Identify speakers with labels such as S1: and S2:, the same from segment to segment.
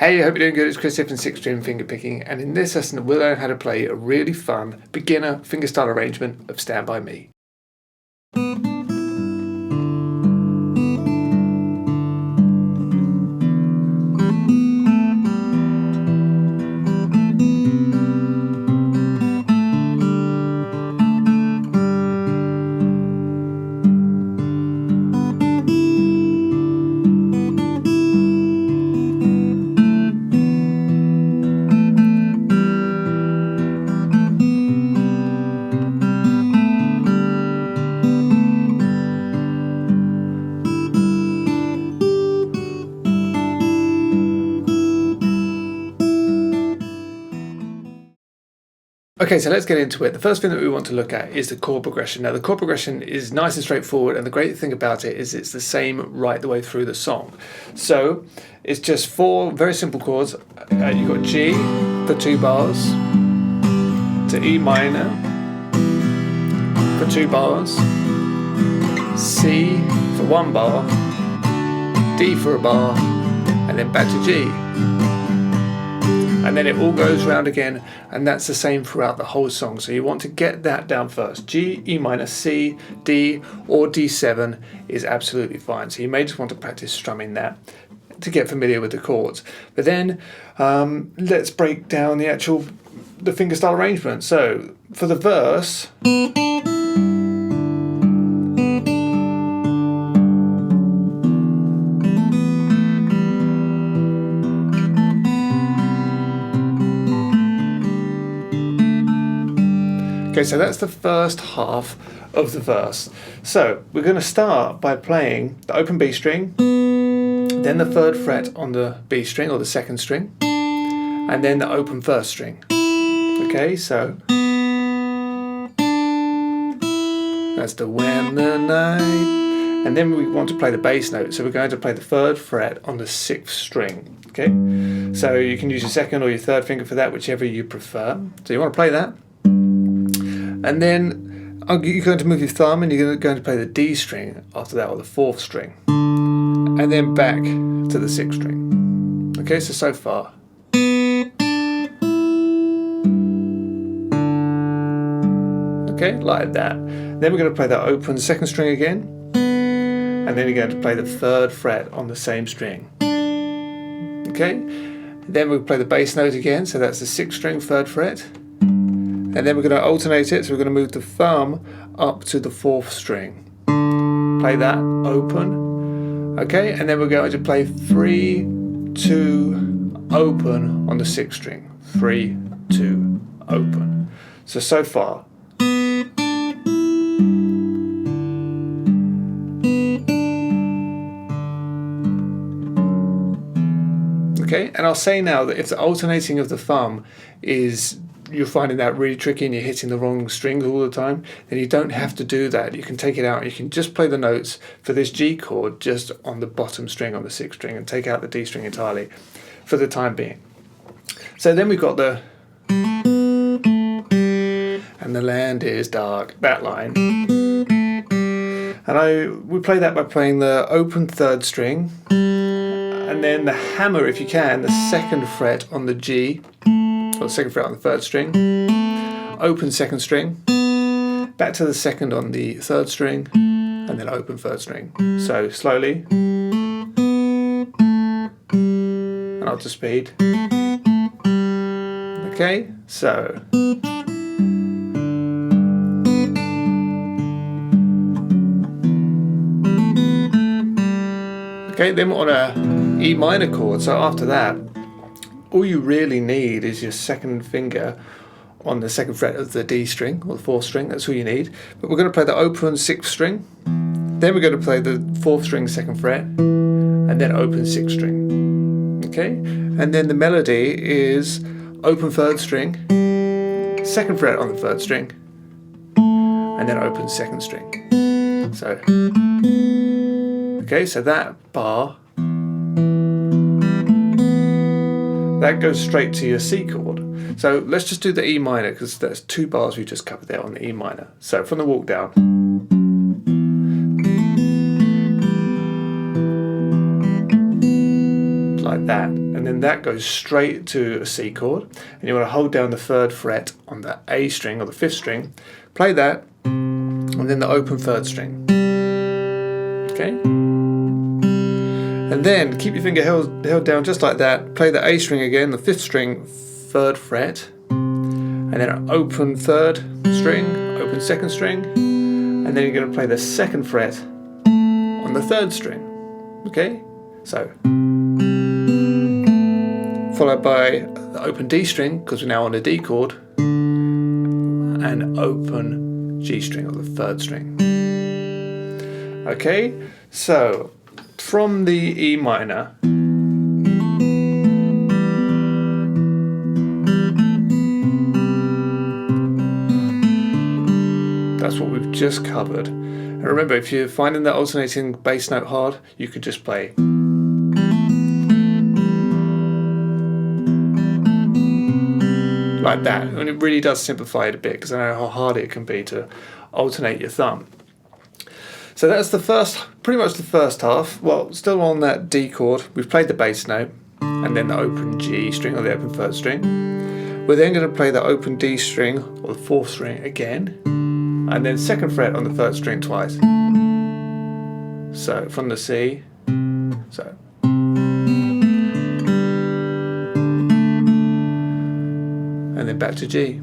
S1: Hey, I hope you're doing good. It's Chris here from 6-string Fingerpicking, and in this lesson we'll learn how to play a really fun beginner fingerstyle arrangement of Stand By Me. Okay, so let's get into it. The first thing that we want to look at is the chord progression. Now, the chord progression is nice and straightforward, and the great thing about it is it's the same right the way through the song. So it's just 4 very simple chords. You've got G for 2 bars, to E minor for 2 bars, C for 1 bar, D for a bar, and then back to G. And then it all goes round again, and that's the same throughout the whole song. So you want to get that down first. G, E minor, C, D, or D7 is absolutely fine. So you may just want to practice strumming that to get familiar with the chords. But then let's break down the fingerstyle arrangement. So for the verse, okay, so that's the first half of the verse. So we're going to start by playing the open B string, then the 3rd fret on the B string or the 2nd string, and then the open 1st string. Okay, so that's the when the night, and then we want to play the bass note. So we're going to play the 3rd fret on the 6th string. Okay, so you can use your 2nd or your 3rd finger for that, whichever you prefer. So you want to play that. And then you're going to move your thumb and you're going to play the D string after that, or the 4th string. And then back to the 6th string. Okay, so far. Okay, like that. Then we're going to play the open 2nd string again. And then you're going to play the 3rd fret on the same string. Okay, then we'll play the bass note again, so that's the 6th string, 3rd fret. And then we're going to alternate it, so we're going to move the thumb up to the 4th string. Play that, open. Okay, and then we're going to play 3, 2, open on the 6th string. 3, 2, open. So far. Okay, and I'll say now that if the alternating of the thumb you're finding that really tricky and you're hitting the wrong strings all the time, then you don't have to do that. You can take it out. You can just play the notes for this G chord just on the bottom string on the 6th string and take out the D string entirely for the time being. So then we've got the and the land is dark, that line. And we play that by playing the open 3rd string and then the hammer, if you can, the 2nd fret on the G, or the 2nd fret on the 3rd string, open 2nd string, back to the 2nd on the 3rd string, and then open 3rd string. So slowly, and up to speed. Okay, so. Okay, then we're on a E minor chord, so after that, all you really need is your 2nd finger on the 2nd fret of the D string or the 4th string. That's all you need. But we're going to play the open 6th string, then we're going to play the 4th string 2nd fret, and then open 6th string. Okay, and then the melody is open 3rd string, 2nd fret on the 3rd string, and then open 2nd string. So, okay, so that bar, that goes straight to your C chord. So let's just do the E minor, because there's 2 bars we just covered there on the E minor. So from the walk down. Like that. And and then that goes straight to a C chord, and you want to hold down the 3rd fret on the A string or the 5th string, play that, and then the open 3rd string. Okay? And then keep your finger held down just like that, play the A string again, the 5th string, 3rd fret, and then an open 3rd string, open 2nd string, and then you're going to play the 2nd fret on the 3rd string. Okay? So, followed by the open D string, because we're now on a D chord, and open G string, or the 3rd string. Okay, so from the E minor, that's what we've just covered. And remember, if you're finding that alternating bass note hard, you could just play like that, and it really does simplify it a bit, because I know how hard it can be to alternate your thumb. So that's pretty much the first half. Well, still on that D chord, we've played the bass note, and then the open G string, or the open 3rd string. We're then going to play the open D string, or the 4th string again, and then 2nd fret on the 3rd string twice. So from the C, so. And then back to G.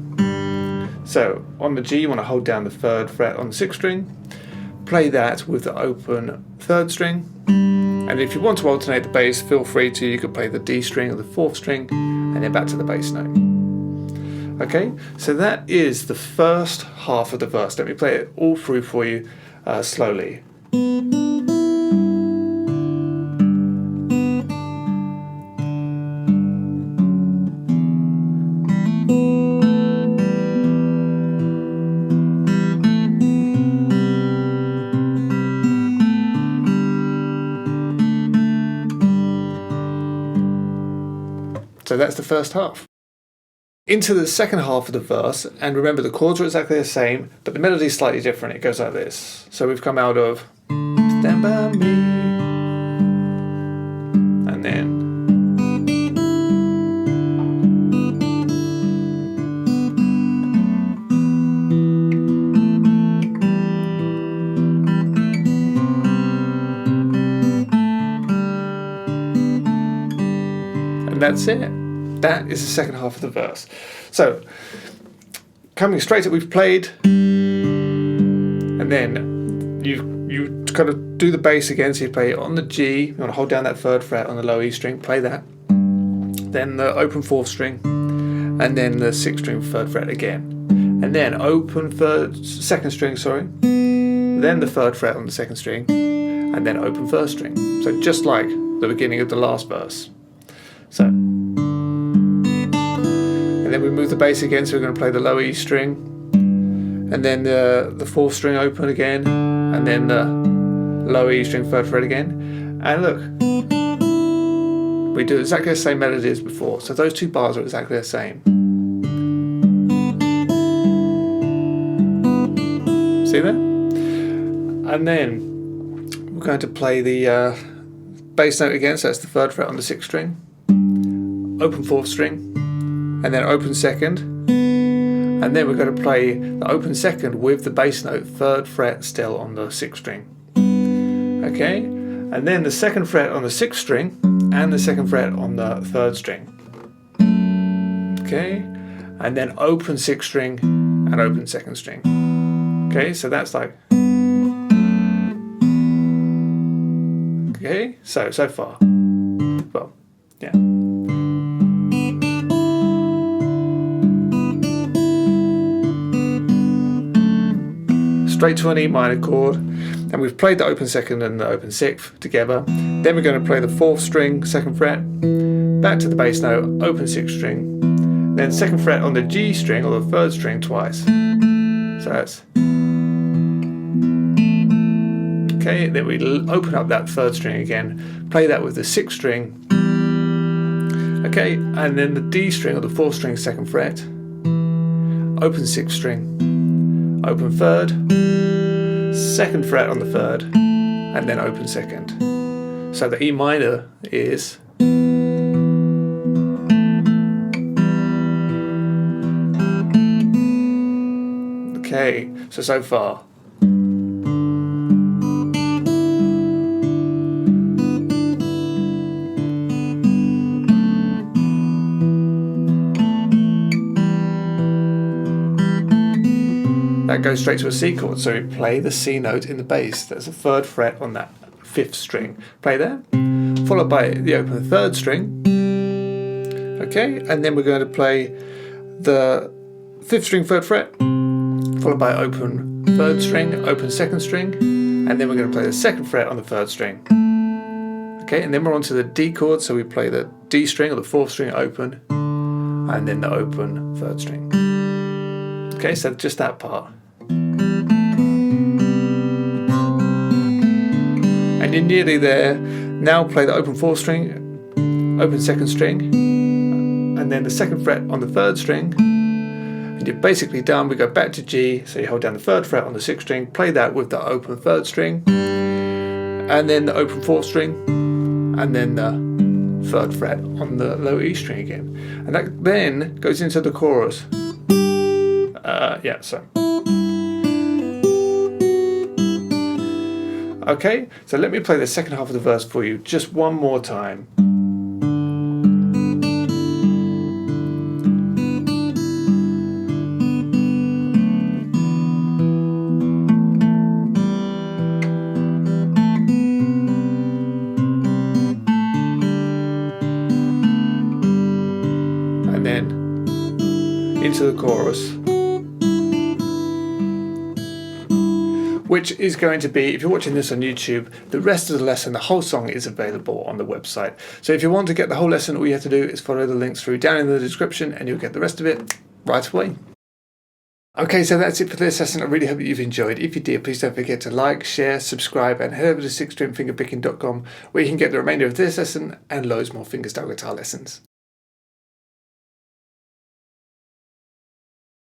S1: So on the G, you want to hold down the 3rd fret on the 6th string, play that with the open 3rd string, and if you want to alternate the bass, feel free to. You could play the D string or the 4th string, and then back to the bass note. Okay, so that is the first half of the verse. Let me play it all through for you slowly. So that's the first half. Into the second half of the verse, and remember the chords are exactly the same, but the melody is slightly different. It goes like this. So we've come out of Stand By Me, and then and that's it. That is the second half of the verse. So, coming straight up, we've played, and then you kind of do the bass again. So you play it on the G. You want to hold down that 3rd fret on the low E string. Play that. Then the open 4th string, and then the 6th string 3rd fret again, and then open 2nd string. Sorry. Then the 3rd fret on the 2nd string, and then open 1st string. So just like the beginning of the last verse. So. And then we move the bass again, so we're going to play the low E string, and then the 4th string open again, and then the low E string 3rd fret again. And look, we do exactly the same melody as before, so those two bars are exactly the same. See that? And then we're going to play the bass note again, so that's the 3rd fret on the 6th string, open 4th string, and then open 2nd, and then we're going to play the open 2nd with the bass note 3rd fret still on the 6th string. Okay, and then the 2nd fret on the 6th string and the 2nd fret on the 3rd string. Okay, and then open 6th string and open 2nd string. Okay, so that's like. Okay, so far. Well, yeah. Straight to an E minor chord, and we've played the open 2nd and the open 6th together. Then we're going to play the 4th string, 2nd fret, back to the bass note, open 6th string, then 2nd fret on the G string or the 3rd string twice. So that's. Okay, then we open up that 3rd string again, play that with the 6th string. Okay, and then the D string or the 4th string, 2nd fret, open 6th string, open 3rd, 2nd fret on the 3rd, and then open 2nd. So the E minor is. Okay, so far. That goes straight to a C chord, so we play the C note in the bass. There's a 3rd fret on that 5th string. Play there, followed by the open 3rd string. Okay, and then we're going to play the 5th string 3rd fret, followed by open 3rd string, open 2nd string, and then we're going to play the 2nd fret on the 3rd string. Okay, and then we're on to the D chord, so we play the D string or the 4th string open, and then the open 3rd string. Okay, so just that part. And you're nearly there. Now play the open 4th string, open 2nd string, and then the 2nd fret on the 3rd string. And you're basically done. We go back to G, so you hold down the 3rd fret on the 6th string, play that with the open 3rd string, and then the open 4th string, and then the 3rd fret on the low E string again. And that then goes into the chorus. Okay, so let me play the second half of the verse for you just one more time. And then into the chorus, which is going to be, if you're watching this on YouTube, the rest of the lesson, the whole song is available on the website. So if you want to get the whole lesson, all you have to do is follow the links through down in the description and you'll get the rest of it right away. Okay, so that's it for this lesson. I really hope that you've enjoyed. If you did, please don't forget to like, share, subscribe, and head over to 6stringfingerpicking.com where you can get the remainder of this lesson and loads more fingerstyle guitar lessons.